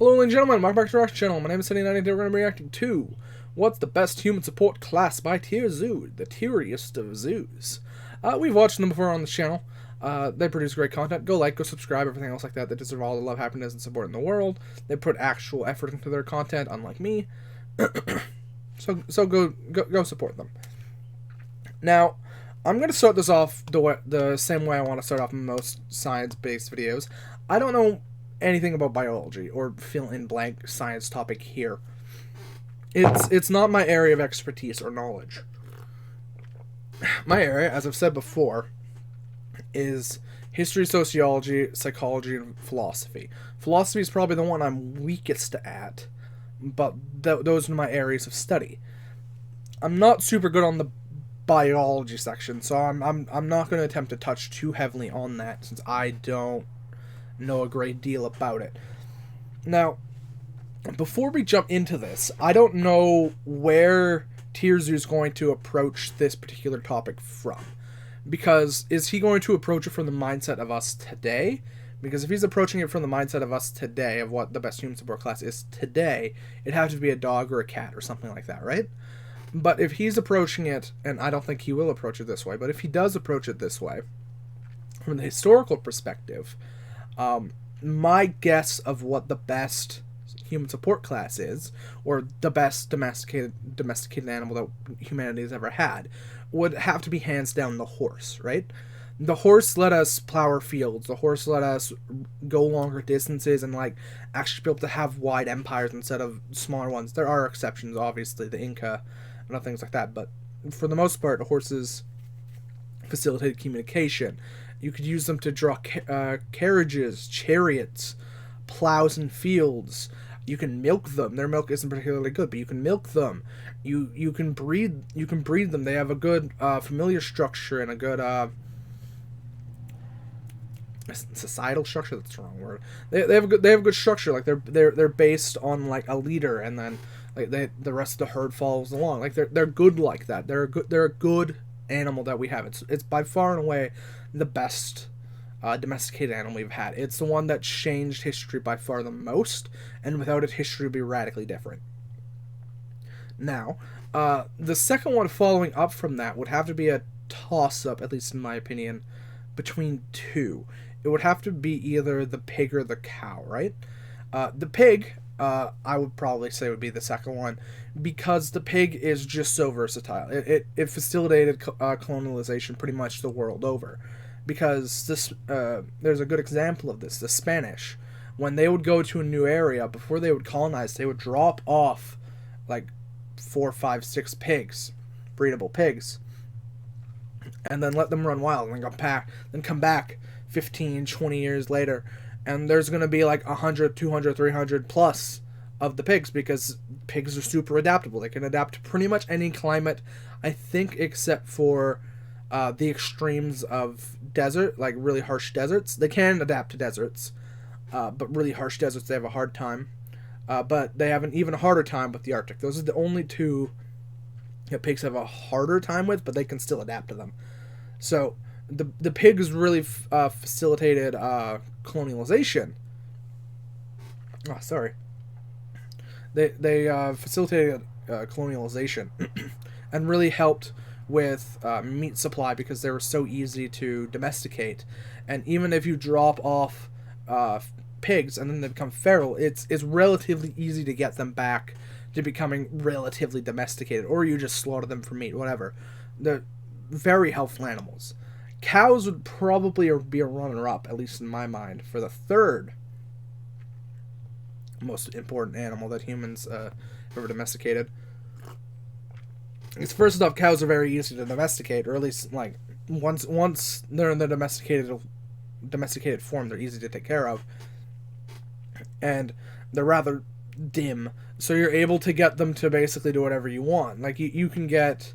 Hello, ladies and gentlemen, welcome back to our channel. My name is Sunny, and today we're going to be reacting to What's the Best Human Support Class by Tier Zoo, the tieriest of zoos. We've watched them before on the channel. They produce great content. Go like, go subscribe, everything else like that. They deserve all the love, happiness, and support in the world. They put actual effort into their content, unlike me. So go support them. Now, I'm going to start this off the same way I want to start off most science-based videos. I don't know anything about biology or fill-in-blank science topic here. It's not my area of expertise or knowledge. My area, as I've said before, is history, sociology, psychology, and philosophy. Philosophy is probably the one I'm weakest at, but those are my areas of study. I'm not super good on the biology section, so I'm not going to attempt to touch too heavily on that since I don't know a great deal about it. Now, before we jump into this, I don't know where Tier Zoo is going to approach this particular topic from. Because is he going to approach it from the mindset of us today? Because if he's approaching it from the mindset of us today, of what the best human support class is today, it'd have to be a dog or a cat or something like that, right? But if he's approaching it, and I don't think he will approach it this way, but if he does approach it this way, from the historical perspective, my guess of what the best human support class is, or the best domesticated animal that humanity has ever had, would have to be hands down the horse, right? The horse let us plow our fields. The horse let us go longer distances and actually be able to have wide empires instead of smaller ones. There are exceptions, obviously, the Inca and other things like that, but for the most part, horses facilitated communication. You could use them to draw carriages, chariots, plows in fields. You can milk them. Their milk isn't particularly good, but you can milk them. You can breed them. They have a good familiar structure and a good societal structure. That's the wrong word. They have a good structure. They're based on a leader, and then the rest of the herd follows along. They're good like that. They're a good animal that we have. It's by far and away the best domesticated animal we've had. It's the one that changed history by far the most, and without it, history would be radically different. Now, the second one following up from that would have to be a toss-up, at least in my opinion, between two. It would have to be either the pig or the cow, right? The pig, I would probably say would be the second one, because the pig is just so versatile. It facilitated colonialization pretty much the world over. Because there's a good example of this. The Spanish, when they would go to a new area, before they would colonize, they would drop off 4, 5, 6 pigs, breedable pigs, and then let them run wild, and then come back 15, 20 years later, and there's going to be 100, 200, 300 plus of the pigs, because pigs are super adaptable. They can adapt to pretty much any climate, I think, except for the extremes of desert, really harsh deserts. They can adapt to deserts, but really harsh deserts, they have a hard time. But they have an even harder time with the Arctic. Those are the only two that pigs have a harder time with, but they can still adapt to them. So the pigs really facilitated colonialization. Oh, sorry. They facilitated colonialization and really helped with meat supply, because they were so easy to domesticate. And even if you drop off pigs and then they become feral, it's relatively easy to get them back to becoming relatively domesticated, or you just slaughter them for meat, whatever. They're very helpful animals. Cows would probably be a runner-up, at least in my mind, for the third most important animal that humans ever domesticated. It's first off, cows are very easy to domesticate, or at least once they're in the domesticated form, they're easy to take care of, and they're rather dim, so you're able to get them to basically do whatever you want. You can get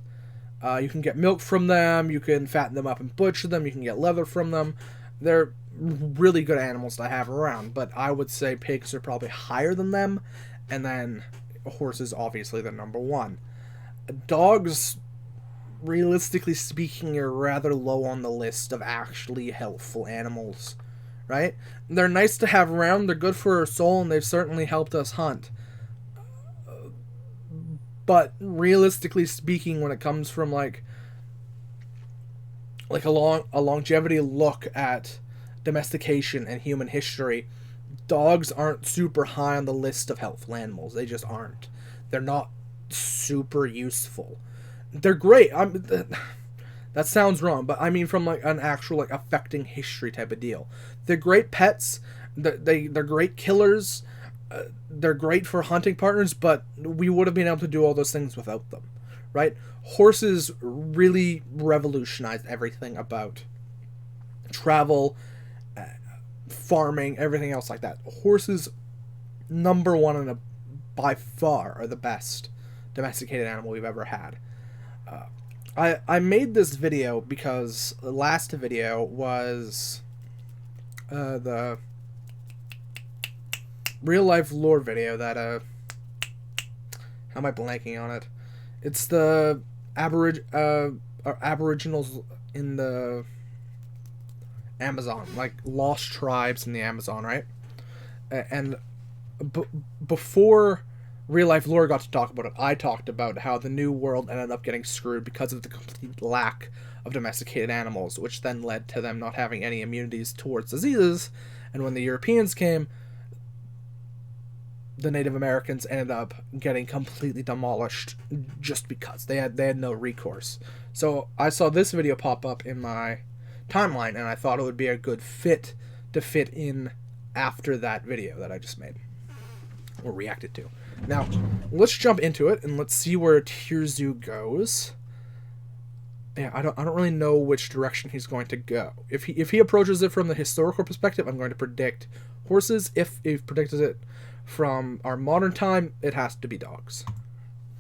milk from them, you can fatten them up and butcher them, you can get leather from them. They're really good animals to have around, but I would say pigs are probably higher than them, and then horses obviously the number one. Dogs, realistically speaking, are rather low on the list of actually helpful animals right? They're nice to have around. They're good for our soul, and they've certainly helped us hunt. But realistically speaking, when it comes from like a longevity look at domestication and human history, dogs aren't super high on the list of helpful animals. They just aren't. They're not super useful. They're great. That sounds wrong, but I mean from like an actual like affecting history type of deal. They're great pets. They're great killers. They're great for hunting partners, but we would have been able to do all those things without them, right? Horses really revolutionized everything about travel, farming, everything else like that. Horses, number one and by far, are the best domesticated animal we've ever had. I made this video because the last video was the real life lore video that how am I blanking on it? It's the aboriginals in the Amazon, like lost tribes in the Amazon, right? And before real life lore got to talk about it, I talked about how the New World ended up getting screwed because of the complete lack of domesticated animals, which then led to them not having any immunities towards diseases. And when the Europeans came, the Native Americans ended up getting completely demolished just because they had no recourse. So I saw this video pop up in my timeline, and I thought it would be a good fit to fit in after that video that I just made or reacted to. Now, let's jump into it and let's see where Tirzu goes. Yeah, I don't really know which direction he's going to go. If he approaches it from the historical perspective, I'm going to predict horses. If he predicts it from our modern time, it has to be dogs.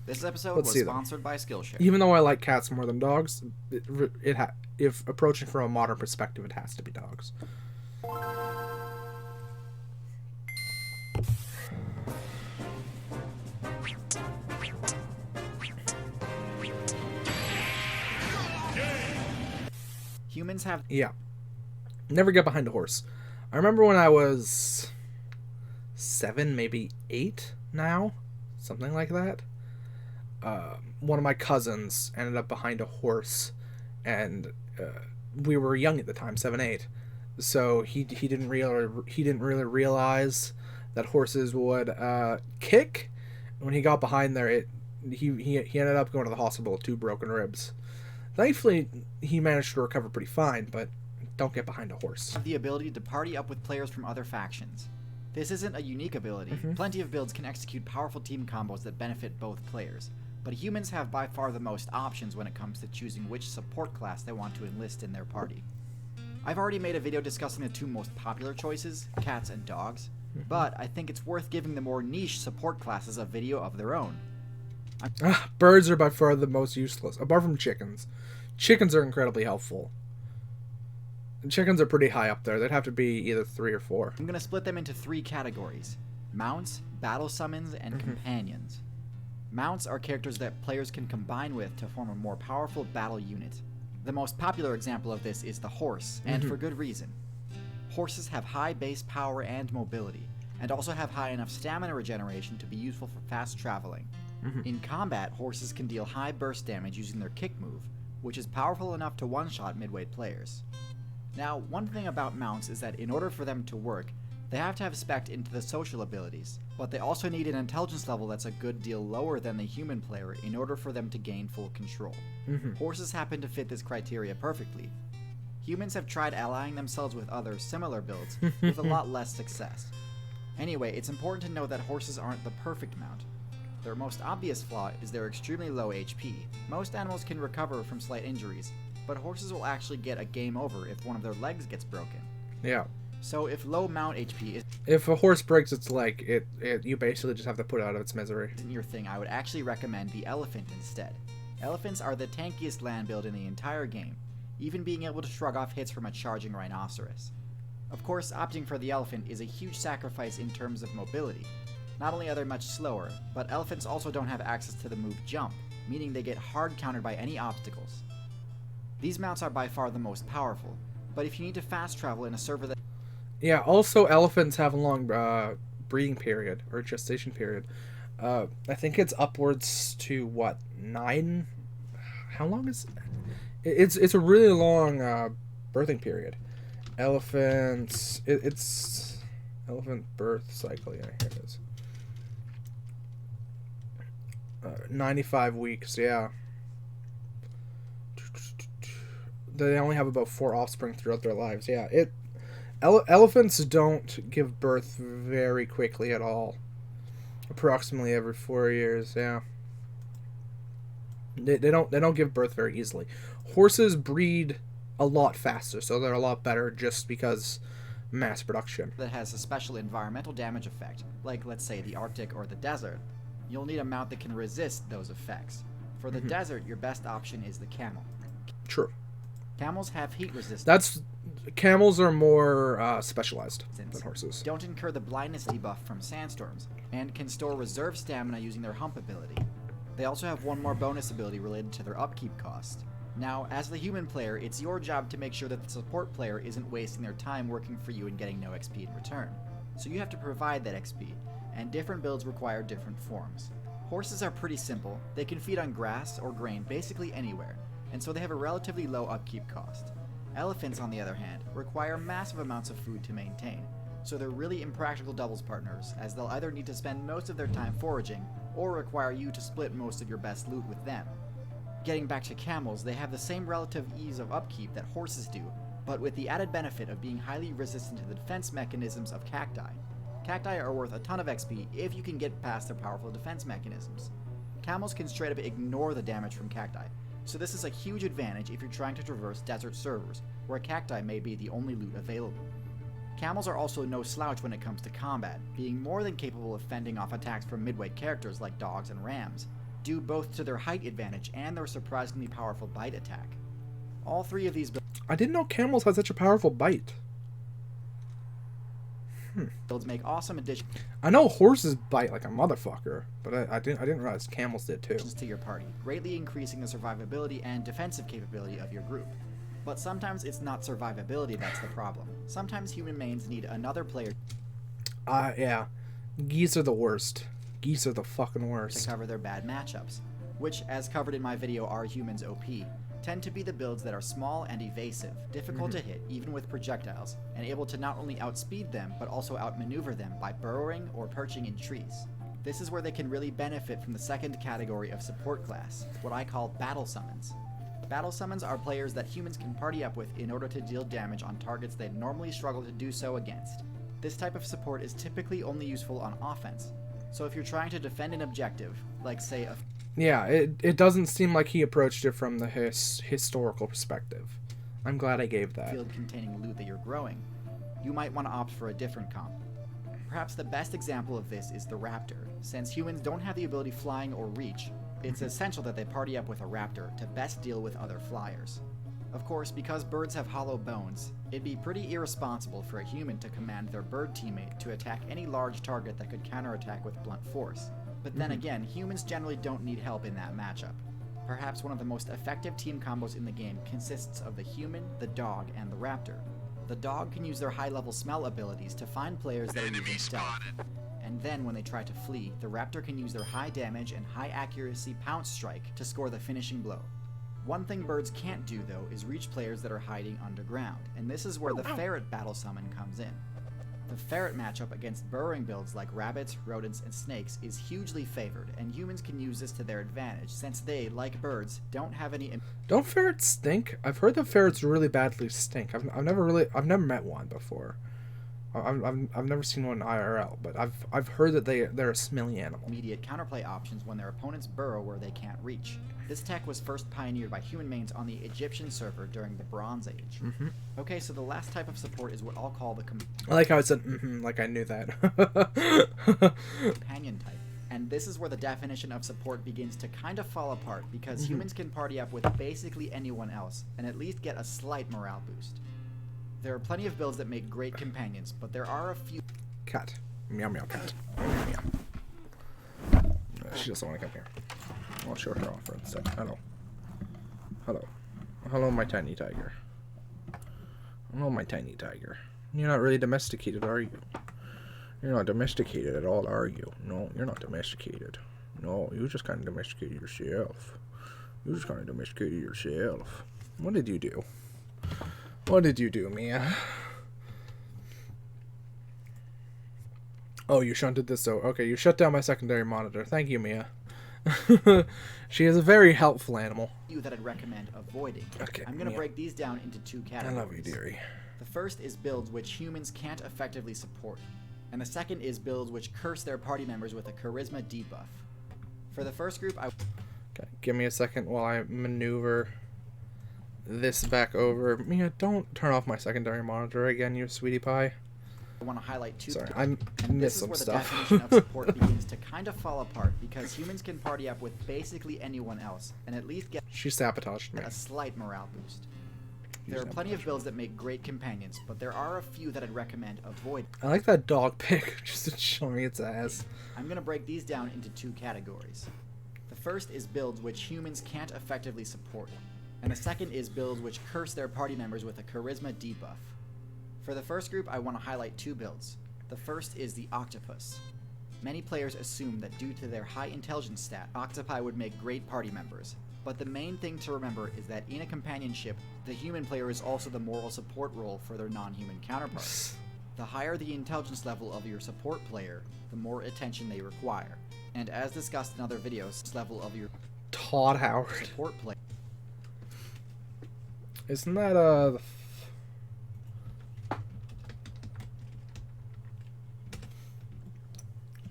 This episode was sponsored by Skillshare. Even though I like cats more than dogs, if approaching from a modern perspective, it has to be dogs. Humans have... Yeah. Never get behind a horse. I remember when I was 7, maybe 8 now, something like that. One of my cousins ended up behind a horse, and we were young at the time, 7, 8. So he didn't really realize that horses would kick. When he got behind there, he ended up going to the hospital with 2 broken ribs. Thankfully, he managed to recover pretty fine, but don't get behind a horse. Have the ability to party up with players from other factions. This isn't a unique ability. Plenty of builds can execute powerful team combos that benefit both players, but humans have by far the most options when it comes to choosing which support class they want to enlist in their party. I've already made a video discussing the 2 most popular choices, cats and dogs, but I think it's worth giving the more niche support classes a video of their own. Birds are by far the most useless, apart from chickens. Chickens are incredibly helpful. Chickens are pretty high up there. They'd have to be either 3 or 4. I'm going to split them into 3 categories: mounts, battle summons, and companions. Mounts are characters that players can combine with to form a more powerful battle unit. The most popular example of this is the horse, and for good reason. Horses have high base power and mobility, and also have high enough stamina regeneration to be useful for fast traveling. In combat, horses can deal high burst damage using their kick move, which is powerful enough to one-shot mid-weight players. Now, one thing about mounts is that in order for them to work, they have to have spec'd into the social abilities, but they also need an intelligence level that's a good deal lower than the human player in order for them to gain full control. Horses happen to fit this criteria perfectly. Humans have tried allying themselves with other similar builds, with a lot less success. Anyway, it's important to know that horses aren't the perfect mount. Their most obvious flaw is their extremely low HP. Most animals can recover from slight injuries, but horses will actually get a game over if one of their legs gets broken. Yeah. So if low mount HP if a horse breaks its leg, you basically just have to put it out of its misery. isn't your thing, I would actually recommend the elephant instead. Elephants are the tankiest land build in the entire game, even being able to shrug off hits from a charging rhinoceros. Of course, opting for the elephant is a huge sacrifice in terms of mobility. Not only are they much slower, but elephants also don't have access to the move jump, meaning they get hard countered by any obstacles. These mounts are by far the most powerful, but if you need to fast travel in a server that... Yeah. Also, elephants have a long breeding period or gestation period. I think it's upwards to what 9. How long is? It's a really long birthing period. Elephants. It's elephant birth cycle. Yeah, here it is. 95 weeks. Yeah. They only have about 4 offspring throughout their lives. Yeah. Elephants don't give birth very quickly at all. Approximately every 4 years. Yeah. They don't give birth very easily. Horses breed a lot faster, so they're a lot better just because mass production. That has a special environmental damage effect, like let's say the Arctic or the desert, you'll need a mount that can resist those effects. For the desert, your best option is the camel. True. Camels have heat resistance. Camels are more specialized than horses. Don't incur the blindness debuff from sandstorms, and can store reserve stamina using their hump ability. They also have one more bonus ability related to their upkeep cost. Now, as the human player, it's your job to make sure that the support player isn't wasting their time working for you and getting no XP in return. So you have to provide that XP, and different builds require different forms. Horses are pretty simple. They can feed on grass or grain basically anywhere, and so they have a relatively low upkeep cost. Elephants, on the other hand, require massive amounts of food to maintain, so they're really impractical doubles partners, as they'll either need to spend most of their time foraging, or require you to split most of your best loot with them. Getting back to camels, they have the same relative ease of upkeep that horses do, but with the added benefit of being highly resistant to the defense mechanisms of cacti. Cacti are worth a ton of XP if you can get past their powerful defense mechanisms. Camels can straight up ignore the damage from cacti, so this is a huge advantage if you're trying to traverse desert servers, where cacti may be the only loot available. Camels are also no slouch when it comes to combat, being more than capable of fending off attacks from midweight characters like dogs and rams, due both to their height advantage and their surprisingly powerful bite attack. All three of these I didn't know camels had such a powerful bite. builds make awesome additions I know horses bite like a motherfucker, but I didn't realize camels did too. to your party, greatly increasing the survivability and defensive capability of your group. But sometimes it's not survivability that's the problem. Sometimes human mains need another player Yeah. Geese are the worst. Geese are the fucking to worst. cover their bad matchups, which, as covered in my video Are Humans OP, tend to be the builds that are small and evasive, difficult to hit even with projectiles, and able to not only outspeed them, but also outmaneuver them by burrowing or perching in trees. This is where they can really benefit from the second category of support class, what I call battle summons. Battle summons are players that humans can party up with in order to deal damage on targets they'd normally struggle to do so against. This type of support is typically only useful on offense, so if you're trying to defend an objective, like say a Yeah, it doesn't seem like he approached it from the historical perspective. I'm glad I gave that. field containing loot that you're growing, you might want to opt for a different comp. Perhaps the best example of this is the raptor. Since humans don't have the ability flying or reach, it's essential that they party up with a raptor to best deal with other flyers. Of course, because birds have hollow bones, it'd be pretty irresponsible for a human to command their bird teammate to attack any large target that could counterattack with blunt force. But then again, humans generally don't need help in that matchup. Perhaps one of the most effective team combos in the game consists of the human, the dog, and the raptor. The dog can use their high-level smell abilities to find players that are using stealth. And then when they try to flee, the raptor can use their high damage and high accuracy pounce strike to score the finishing blow. One thing birds can't do though is reach players that are hiding underground, and this is where the ferret battle summon comes in. The ferret matchup against burrowing builds like rabbits, rodents, and snakes is hugely favored, and humans can use this to their advantage since they, like birds, don't have any Don't ferrets stink? I've heard that ferrets really badly stink. I've never met one before. I've never seen one IRL, but I've heard that they're a smelly animal. immediate counterplay options when their opponents burrow where they can't reach. This tech was first pioneered by human mains on the Egyptian server during the Bronze Age. Okay, so the last type of support is what I'll call the I like how it said like I knew that. companion type. And this is where the definition of support begins to kind of fall apart, because humans can party up with basically anyone else and at least get a slight morale boost. There are plenty of builds that make great companions, but there are a few Cat. Meow meow cat. Meow. She doesn't want to come here. I'll show her off for a second. Hello. Hello. Hello, my tiny tiger. Hello, my tiny tiger. You're not really domesticated, are you? You're not domesticated at all, are you? No, you're not domesticated. No, you just kind of domesticated yourself. You just kind of domesticated yourself. What did you do? What did you do, Mia? Oh, you shunted this, so okay, you shut down my secondary monitor. Thank you, Mia. She is a very helpful animal. That I'd recommend avoiding. Okay, I'm going to Mia. break these down into two I categories. love you, dearie. The first is builds which humans can't effectively support, and the second is builds which curse their party members with a charisma debuff. For the first group, I Okay, give me a second while I maneuver this back over. Mia, don't turn off my secondary monitor again, you sweetie pie. want to highlight two. Sorry, and I this missed is some where the stuff. definition of support begins to kind of fall apart because humans can party up with basically anyone else and at least get She sabotaged me. a slight morale boost. You There are plenty of sabotaged builds that make great companions, but there are a few that I'd recommend avoid. I like that dog pic, just to show me its ass. I'm going to break these down into two categories. The first is builds which humans can't effectively support, and the second is builds which curse their party members with a charisma debuff. For the first group, I want to highlight two builds. The first is the Octopus. Many players assume that due to their high intelligence stat, octopi would make great party members. But the main thing to remember is that in a companionship, the human player is also the moral support role for their non-human counterparts. The higher the intelligence level of your support player, the more attention they require. And as discussed in other videos, this level of your Todd Howard. support player Isn't that,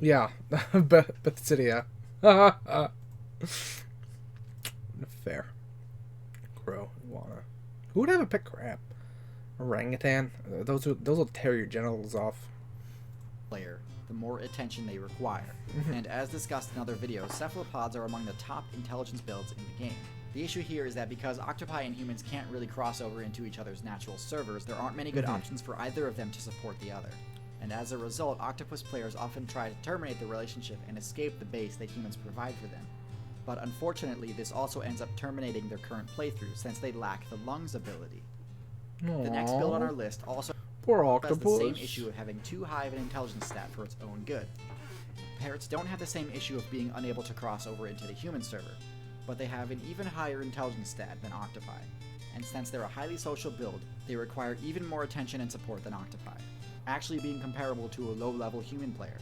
yeah, Bethsidia. Fair. Crow, iguana. Who would have a pet crab? Orangutan? Those will tear your genitals off. the more attention they require. And as discussed in other videos, cephalopods are among the top intelligence builds in the game. The issue here is that because octopi and humans can't really cross over into each other's natural servers, there aren't many good options for either of them to support the other. And as a result, octopus players often try to terminate the relationship and escape the base that humans provide for them. But unfortunately, this also ends up terminating their current playthrough since they lack the lungs ability. The next build on our list also Poor has octopus. the same issue of having too high of an intelligence stat for its own good. Parrots don't have the same issue of being unable to cross over into the human server, but they have an even higher intelligence stat than octopi, and since they're a highly social build, they require even more attention and support than octopi, actually being comparable to a low-level human player.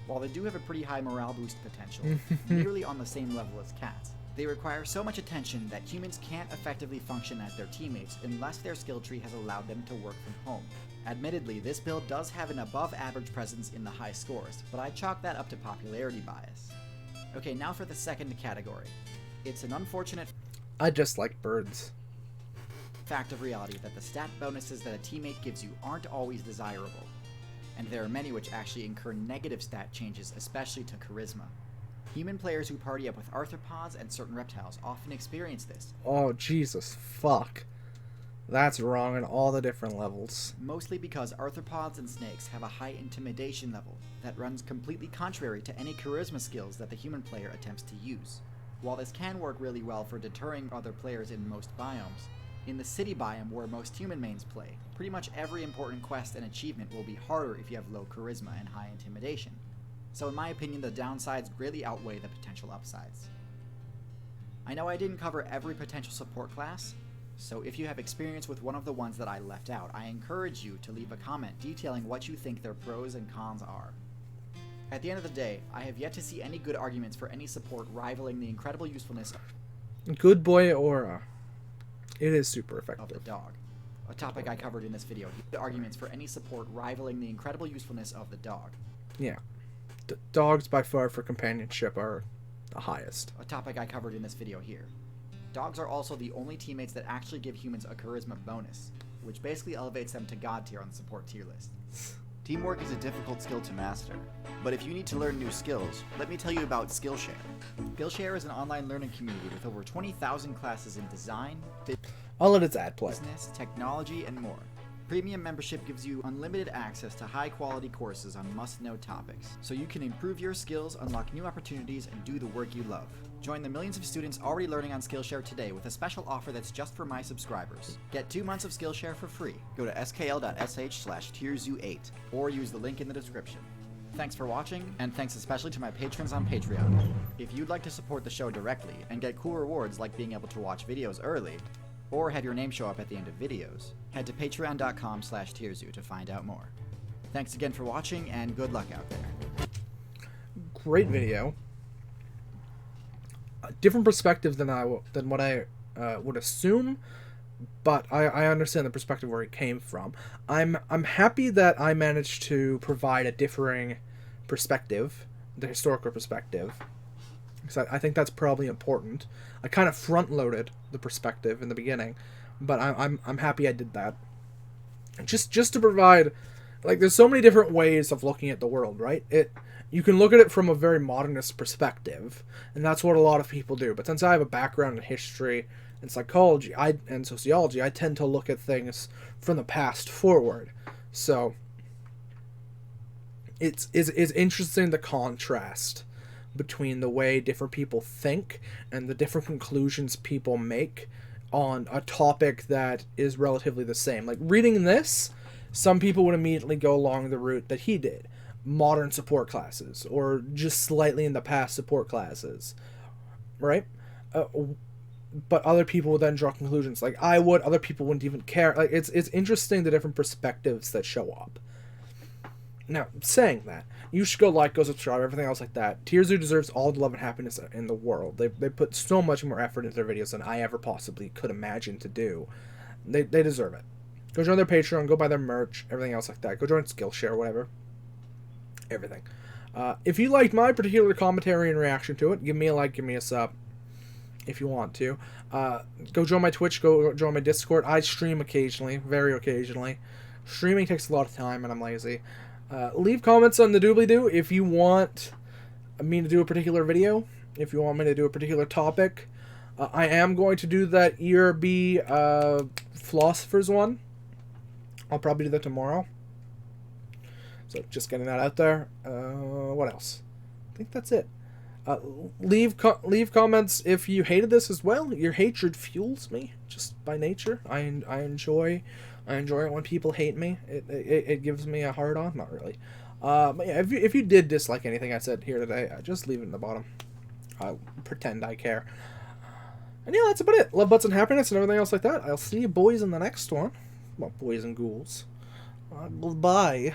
While they do have a pretty high morale boost potential, nearly on the same level as cats, they require so much attention that humans can't effectively function as their teammates unless their skill tree has allowed them to work from home. Admittedly, this build does have an above-average presence in the high scores, but I chalk that up to popularity bias. Okay, now for the second category. It's an unfortunate I just like birds. fact of reality that the stat bonuses that a teammate gives you aren't always desirable, and there are many which actually incur negative stat changes, especially to charisma. Human players who party up with arthropods and certain reptiles often experience this, Oh, Jesus, fuck. That's wrong on all the different levels. mostly because arthropods and snakes have a high intimidation level that runs completely contrary to any charisma skills that the human player attempts to use. While this can work really well for deterring other players in most biomes, in the city biome where most human mains play, pretty much every important quest and achievement will be harder if you have low charisma and high intimidation. So in my opinion, the downsides greatly outweigh the potential upsides. I know I didn't cover every potential support class, so if you have experience with one of the ones that I left out, I encourage you to leave a comment detailing what you think their pros and cons are. At the end of the day, I have yet to see any good arguments for any support rivaling the incredible usefulness Good boy aura. It is super of the effective. dog, a topic I covered in this video. Good arguments for any support rivaling the incredible usefulness of the dog, Yeah. Dogs by far for companionship are the highest. a topic I covered in this video here. Dogs are also the only teammates that actually give humans a charisma bonus, which basically elevates them to god tier on the support tier list. Teamwork is a difficult skill to master, but if you need to learn new skills, let me tell you about Skillshare. Skillshare is an online learning community with over 20,000 classes in design, I'll let its ad play. business, technology, and more. Premium membership gives you unlimited access to high-quality courses on must-know topics, so you can improve your skills, unlock new opportunities, and do the work you love. Join the millions of students already learning on Skillshare today with a special offer that's just for my subscribers. Get 2 months of Skillshare for free. Go to skl.sh/tierzoo8 or use the link in the description. Thanks for watching, and thanks especially to my patrons on Patreon. If you'd like to support the show directly and get cool rewards like being able to watch videos early, or have your name show up at the end of videos, head to patreon.com/tierzoo to find out more. Thanks again for watching, and good luck out there. Great video. A different perspective than what I would assume, but I understand the perspective where it came from. I'm happy that I managed to provide a differing perspective, the historical perspective, because I think that's probably important. I kind of front-loaded the perspective in the beginning, but I'm happy I did that. Just to provide, like, there's so many different ways of looking at the world, right? You can look at it from a very modernist perspective, and that's what a lot of people do. But since I have a background in history and psychology and sociology, I tend to look at things from the past forward. So it's interesting, the contrast between the way different people think and the different conclusions people make on a topic that is relatively the same. Like, reading this, some people would immediately go along the route that he did. Modern support classes, or just slightly in the past support classes, right? But other people would then draw conclusions like I would. Other people wouldn't even care. Like, it's interesting the different perspectives that show up. Now, saying that, you should go subscribe, everything else like that. Tierzoo deserves all the love and happiness in the world. They put so much more effort into their videos than I ever possibly could imagine to do. They deserve it. Go join their Patreon, go buy their merch, everything else like that. Go join Skillshare, whatever. Everything. If you liked my particular commentary and reaction to it, give me a like, give me a sub if you want to. Go join my Twitch, go join my Discord. I stream occasionally, very occasionally. Streaming takes a lot of time and I'm lazy. Leave comments on the doobly-doo if you want me to do a particular video, if you want me to do a particular topic. I am going to do that ERB Philosophers one. I'll probably do that tomorrow. So just getting that out there. What else? I think that's it. Leave comments if you hated this as well. Your hatred fuels me just by nature. I enjoy it when people hate me. It gives me a hard on. Not really. But yeah, if you did dislike anything I said here today, just leave it in the bottom. I'll pretend I care. And yeah, that's about it. Love, butts, and happiness, and everything else like that. I'll see you boys in the next one. Well, boys and ghouls. Goodbye.